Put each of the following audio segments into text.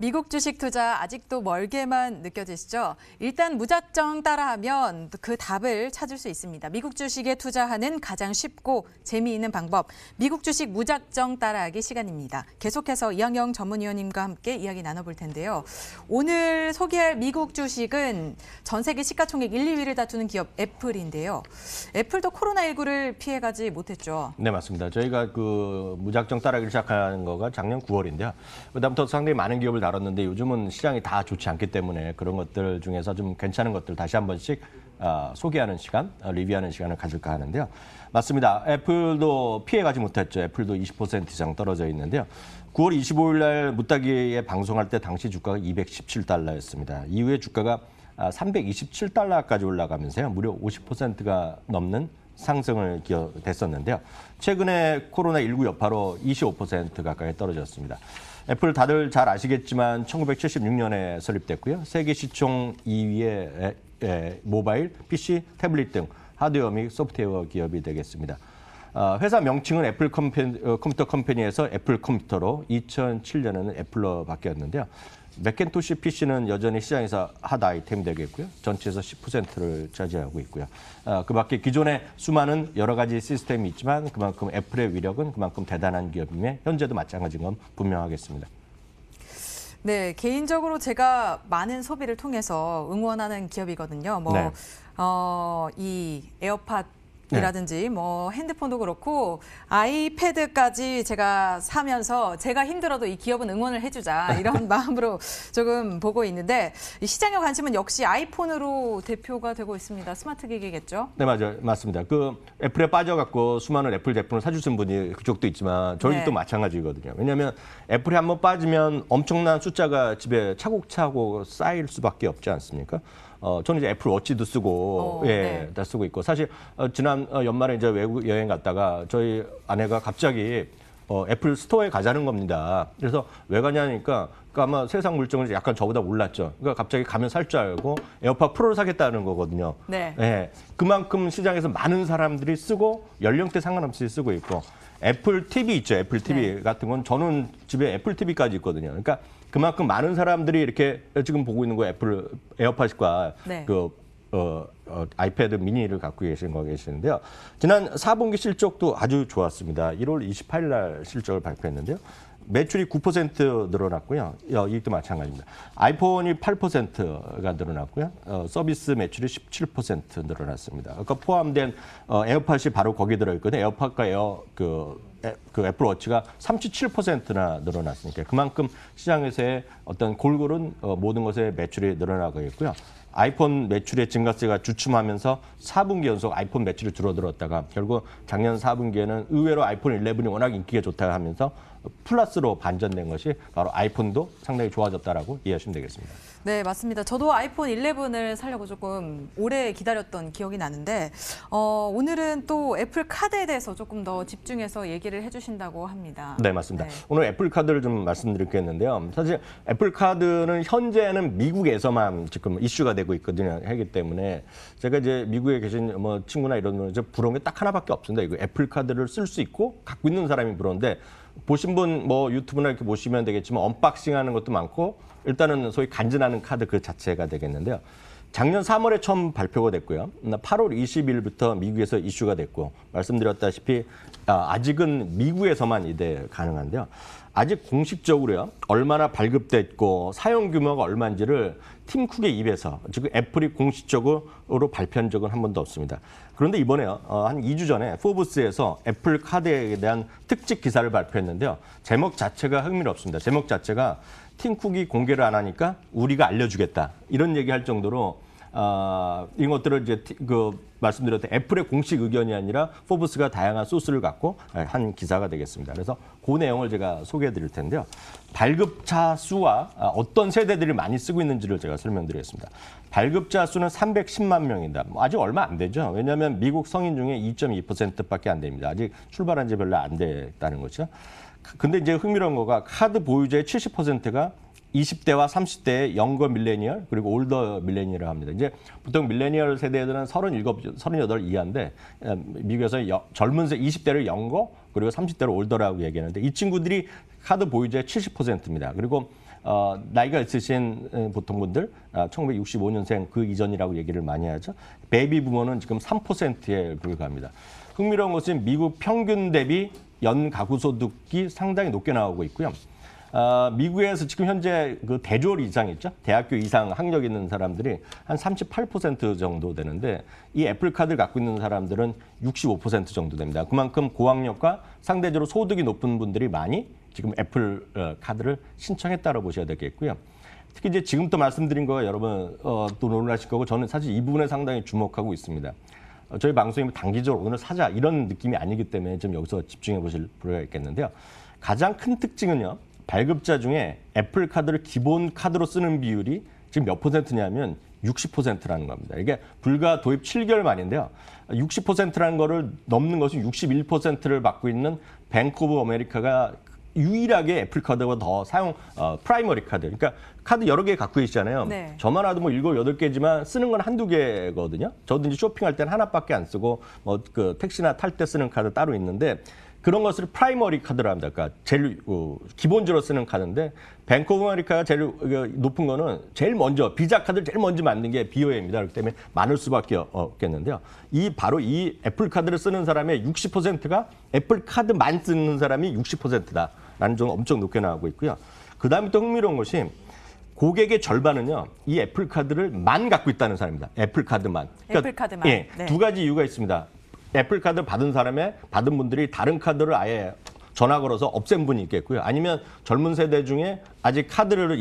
미국 주식 투자 아직도 멀게만 느껴지시죠? 일단 무작정 따라하면 그 답을 찾을 수 있습니다. 미국 주식에 투자하는 가장 쉽고 재미있는 방법, 미국 주식 무작정 따라하기 시간입니다. 계속해서 이항영 전문위원님과 함께 이야기 나눠볼 텐데요. 오늘 소개할 미국 주식은 전 세계 시가총액 1, 2위를 다투는 기업 애플인데요. 애플도 코로나19를 피해가지 못했죠. 네, 맞습니다. 저희가 그 무작정 따라하기 시작한 거가 작년 9월인데요. 그다음부터 상당히 많은 기업을 다뤘는데 요즘은 시장이 다 좋지 않기 때문에 그런 것들 중에서 좀 괜찮은 것들 다시 한 번씩 소개하는 시간, 리뷰하는 시간을 가질까 하는데요. 맞습니다. 애플도 피해가지 못했죠. 애플도 20% 이상 떨어져 있는데요. 9월 25일 날 무따기에 방송할 때 당시 주가가 217달러였습니다. 이후에 주가가 327달러까지 올라가면서요. 무려 50%가 넘는 상승을 됐었는데요. 최근에 코로나19 여파로 25% 가까이 떨어졌습니다. 애플 다들 잘 아시겠지만 1976년에 설립됐고요. 세계 시총 2위의 모바일, PC, 태블릿 등 하드웨어 및 소프트웨어 기업이 되겠습니다. 회사 명칭은 애플 컴퓨터 컴퍼니에서 애플 컴퓨터로 2007년에는 애플로 바뀌었는데요. 맥킨토시 PC는 여전히 시장에서 핫 아이템이 되겠고요. 전체에서 10%를 차지하고 있고요. 그 밖에 기존에 수많은 여러 가지 시스템이 있지만 그만큼 애플의 위력은 그만큼 대단한 기업임에 현재도 마찬가지인 건 분명하겠습니다. 네, 개인적으로 제가 많은 소비를 통해서 응원하는 기업이거든요. 네. 이 에어팟 이라든지 뭐 핸드폰도 그렇고 아이패드까지 제가 사면서 제가 힘들어도 이 기업은 응원을 해주자 이런 마음으로 조금 보고 있는데 이 시장의 관심은 역시 아이폰으로 대표가 되고 있습니다. 스마트 기기겠죠? 네, 맞아요. 맞습니다. 그 애플에 빠져갖고 수많은 애플 제품을 사주신 분이 그쪽도 있지만 저희도 마찬가지거든요. 왜냐하면 애플에 한번 빠지면 엄청난 숫자가 집에 차곡차곡 쌓일 수밖에 없지 않습니까? 저는 이제 애플 워치도 쓰고, 다 쓰고 있고. 사실, 지난 연말에 이제 외국 여행 갔다가 저희 아내가 갑자기 애플 스토어에 가자는 겁니다. 그래서 왜 가냐니까, 아마 세상 물정을 약간 저보다 몰랐죠. 그러니까 갑자기 가면 살 줄 알고 에어팟 프로를 사겠다는 거거든요. 네. 그만큼 시장에서 많은 사람들이 쓰고 연령대 상관없이 쓰고 있고, 애플 TV 있죠. 애플 TV 같은 건 저는 집에 애플 TV까지 있거든요. 그러니까 그만큼 많은 사람들이 이렇게 지금 보고 있는 거 애플 에어팟과 아이패드 미니를 갖고 계시는데요. 지난 4분기 실적도 아주 좋았습니다. 1월 28일 날 실적을 발표했는데요. 매출이 9% 늘어났고요. 이익도 마찬가지입니다. 아이폰이 8%가 늘어났고요. 서비스 매출이 17% 늘어났습니다. 아까 포함된 에어팟이 바로 거기에 들어있거든요. 에어팟과 그 애플워치가 37%나 늘어났으니까 그만큼 시장에서의 어떤 골고른 모든 것의 매출이 늘어나고 있고요. 아이폰 매출의 증가세가 주춤하면서 4분기 연속 아이폰 매출이 줄어들었다가 결국 작년 4분기에는 의외로 아이폰 11이 워낙 인기가 좋다 하면서 플러스로 반전된 것이 바로 아이폰도 상당히 좋아졌다라고 이해하시면 되겠습니다. 네, 맞습니다. 저도 아이폰 11을 사려고 조금 오래 기다렸던 기억이 나는데 오늘은 또 애플 카드에 대해서 조금 더 집중해서 얘기를 해주신다고 합니다. 네, 맞습니다. 오늘 애플 카드를 좀 말씀드리겠는데요. 사실 애플 카드는 현재는 미국에서만 지금 이슈가 되고 있거든요. 하기 때문에 제가 이제 미국에 계신 뭐 친구나 이런 분은 부러운 게 딱 하나밖에 없습니다. 이거 애플 카드를 쓸 수 있고 갖고 있는 사람이 부러운데 보신 분 뭐 유튜브나 이렇게 보시면 되겠지만 언박싱하는 것도 많고 일단은 소위 간지나는 카드 그 자체가 되겠는데요. 작년 3월에 처음 발표가 됐고요. 8월 20일부터 미국에서 이슈가 됐고 말씀드렸다시피 아직은 미국에서만 이제 가능한데요. 아직 공식적으로요. 얼마나 발급됐고 사용 규모가 얼마인지를 팀 쿡의 입에서 지금 애플이 공식적으로 발표한 적은 한 번도 없습니다. 그런데 이번에요. 한 2주 전에 포브스에서 애플 카드에 대한 특집 기사를 발표했는데요. 제목 자체가 흥미롭습니다. 제목 자체가 팀 쿡이 공개를 안 하니까 우리가 알려주겠다. 이런 얘기할 정도로 이런 것들을 이제 말씀드렸던 애플의 공식 의견이 아니라 포브스가 다양한 소스를 갖고 한 기사가 되겠습니다. 그래서 그 내용을 제가 소개해 드릴 텐데요. 발급자 수와 어떤 세대들이 많이 쓰고 있는지를 제가 설명드리겠습니다. 발급자 수는 310만 명입니다. 아직 얼마 안 되죠. 왜냐하면 미국 성인 중에 2.2%밖에 안 됩니다. 아직 출발한 지 별로 안 됐다는 거죠. 근데 이제 흥미로운 거가 카드 보유자의 70%가 20대와 30대의 영거 밀레니얼 그리고 올더 밀레니얼을 합니다. 이제 보통 밀레니얼 세대들은 38 이하인데 미국에서 젊은 세 20대를 영거 그리고 30대를 올더라고 얘기하는데 이 친구들이 카드 보유자의 70%입니다. 그리고 나이가 있으신 보통 분들 1965년생 그 이전이라고 얘기를 많이 하죠. 베이비 부모는 지금 3%에 불과합니다. 흥미로운 것은 미국 평균 대비 연 가구 소득이 상당히 높게 나오고 있고요. 미국에서 지금 현재 그 대졸 이상 있죠. 대학교 이상 학력 있는 사람들이 한 38% 정도 되는데 이 애플카드를 갖고 있는 사람들은 65% 정도 됩니다. 그만큼 고학력과 상대적으로 소득이 높은 분들이 많이 지금 애플 카드를 신청했다고 보셔야 되겠고요. 특히 이제 지금부터 말씀드린 거 여러분 또 놀라실 거고 저는 사실 이 부분에 상당히 주목하고 있습니다. 저희 방송이 단기적으로 오늘 사자 이런 느낌이 아니기 때문에 좀 여기서 집중해 보실 필요가 있겠는데요. 가장 큰 특징은요. 발급자 중에 애플 카드를 기본 카드로 쓰는 비율이 지금 몇 %냐면 60%라는 겁니다. 이게 불과 도입 7개월 만인데요. 60%라는 거를 넘는 것은 61%를 받고 있는 뱅크 오브 아메리카가 유일하게 애플 카드보다 더 사용 프라이머리 카드. 그러니까 카드 여러 개 갖고 계시잖아요. 네. 저만 와도 뭐 7, 8개지만 쓰는 건 한두 개거든요. 저도 이제 쇼핑할 때는 하나밖에 안 쓰고 뭐 그 택시나 탈 때 쓰는 카드 따로 있는데 그런 것을 프라이머리 카드라 합니다. 그러니까 제일 기본적으로 쓰는 카드인데 뱅크 오브 아메리카가 제일 높은 거는 제일 먼저 비자 카드를 제일 먼저 만든 게 BOA입니다. 그렇기 때문에 많을 수밖에 없겠는데요. 바로 이 애플 카드를 쓰는 사람의 60%가 애플 카드만 쓰는 사람이 60%다라는 점 엄청 높게 나오고 있고요. 그다음에 또 흥미로운 것이 고객의 절반은요, 이 애플 카드를 만 갖고 있다는 사람입니다. 애플 카드만. 그러니까, 애플 카드만. 예, 네. 두 가지 이유가 있습니다. 애플 카드 받은 분들이 다른 카드를 아예 전화 걸어서 없앤 분이 있겠고요. 아니면 젊은 세대 중에 아직 카드를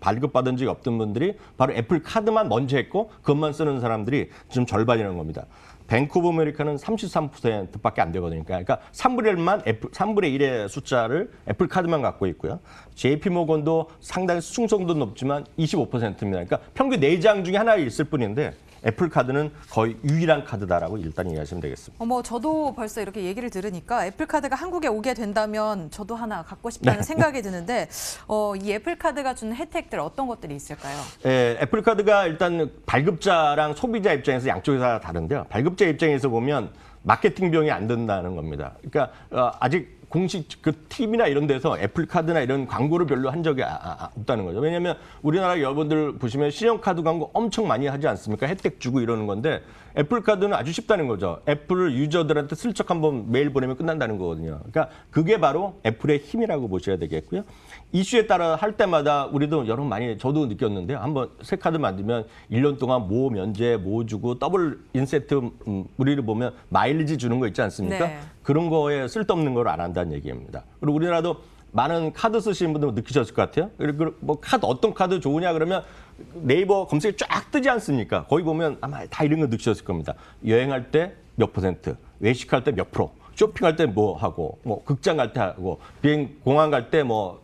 발급받은 적이 없던 분들이 바로 애플 카드만 먼저 했고 그것만 쓰는 사람들이 지금 절반이라는 겁니다. 뱅크 오브 아메리카는 33%밖에 안 되거든요. 그러니까 3분의 1의 숫자를 애플 카드만 갖고 있고요. JP 모건도 상당히 충성도 높지만 25%입니다. 그러니까 평균 4장 중에 하나 있을 뿐인데 애플 카드는 거의 유일한 카드다라고 일단 이해하시면 되겠습니다. 저도 벌써 이렇게 얘기를 들으니까 애플 카드가 한국에 오게 된다면 저도 하나 갖고 싶다는 생각이 드는데 이 애플 카드가 주는 혜택들 어떤 것들이 있을까요? 애플 카드가 일단 발급자랑 소비자 입장에서 양쪽에서 다 다른데요. 발급자 입장에서 보면 마케팅 비용이 안 든다는 겁니다. 그러니까 아직 공식 그 TV나 이런 데서 애플 카드나 이런 광고를 별로 한 적이 없다는 거죠. 왜냐하면 우리나라 여러분들 보시면 신용카드 광고 엄청 많이 하지 않습니까? 혜택 주고 이러는 건데 애플 카드는 아주 쉽다는 거죠. 애플 유저들한테 슬쩍 한번 메일 보내면 끝난다는 거거든요. 그러니까 그게 바로 애플의 힘이라고 보셔야 되겠고요. 이슈에 따라 할 때마다 우리도 여러분 많이 저도 느꼈는데요. 한번 새 카드 만들면 1년 동안 뭐 면제, 뭐 주고 더블 인센트 우리를 보면 마일리지 주는 거 있지 않습니까? 네. 그런 거에 쓸데없는 걸 안 한다는 얘기입니다. 그리고 우리나라도 많은 카드 쓰시는 분들 느끼셨을 것 같아요. 그리고 뭐 카드 어떤 카드 좋으냐 그러면 네이버 검색에 쫙 뜨지 않습니까? 거기 보면 아마 다 이런 거 느끼셨을 겁니다. 여행할 때 몇 %, 외식할 때 몇 %, 쇼핑할 때 뭐 하고, 뭐 극장 갈 때 하고, 공항 갈 때 뭐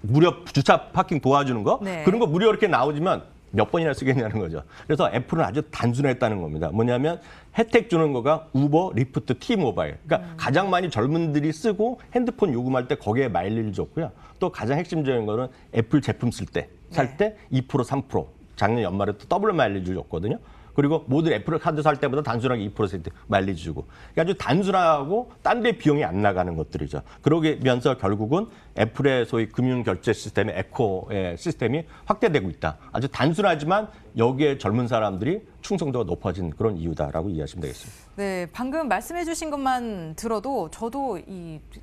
무료 주차 파킹 도와주는 거 네. 그런 거 무료 이렇게 나오지만 몇 번이나 쓰겠냐는 거죠. 그래서 애플은 아주 단순했다는 겁니다. 뭐냐면 혜택 주는 거가 우버, 리프트, T모바일. 그러니까 가장 많이 젊은들이 쓰고 핸드폰 요금할 때 거기에 마일리지를 줬고요. 또 가장 핵심적인 거는 애플 제품 살 때 2%, 3% 작년 연말에 또 더블 마일리지를 줬거든요. 그리고 모든 애플 카드 살 때보다 단순하게 2% 마일리지 주고. 그러니까 아주 단순하고 딴 데 비용이 안 나가는 것들이죠. 그러면서 결국은 애플의 소위 금융 결제 시스템의 에코의 시스템이 확대되고 있다. 아주 단순하지만 여기에 젊은 사람들이 충성도가 높아진 그런 이유다라고 이해하시면 되겠습니다. 네, 방금 말씀해 주신 것만 들어도 저도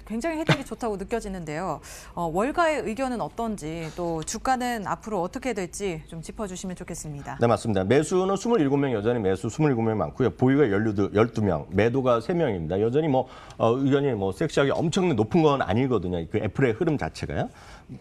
굉장히 혜택이 좋다고 느껴지는데요. 월가의 의견은 어떤지 또 주가는 앞으로 어떻게 될지 좀 짚어주시면 좋겠습니다. 네, 맞습니다. 매수는 27명 여전히 매수 27명 많고요. 보유가 12명, 매도가 3명입니다. 여전히 의견이 섹시하게 엄청나게 높은 건 아니거든요. 그 애플의 흐름 자체가요.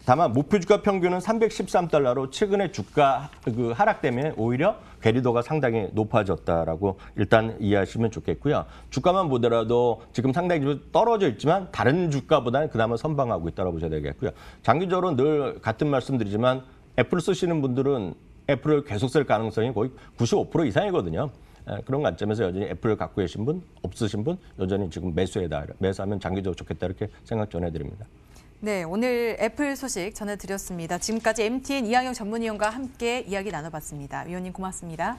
다만 목표 주가 평균은 313달러로 최근에 주가 하락 때문에 오히려 괴리도가 상당히 높아졌다라고 일단 이해하시면 좋겠고요. 주가만 보더라도 지금 상당히 떨어져 있지만 다른 주가보다는 그나마 선방하고 있다고 보셔야 되겠고요. 장기적으로 늘 같은 말씀드리지만 애플 쓰시는 분들은 애플을 계속 쓸 가능성이 거의 95% 이상이거든요. 그런 관점에서 여전히 애플을 갖고 계신 분, 없으신 분 여전히 지금 매수하면 장기적으로 좋겠다 이렇게 생각 전해드립니다. 네, 오늘 애플 소식 전해드렸습니다. 지금까지 MTN 이항영 전문위원과 함께 이야기 나눠봤습니다. 위원님 고맙습니다.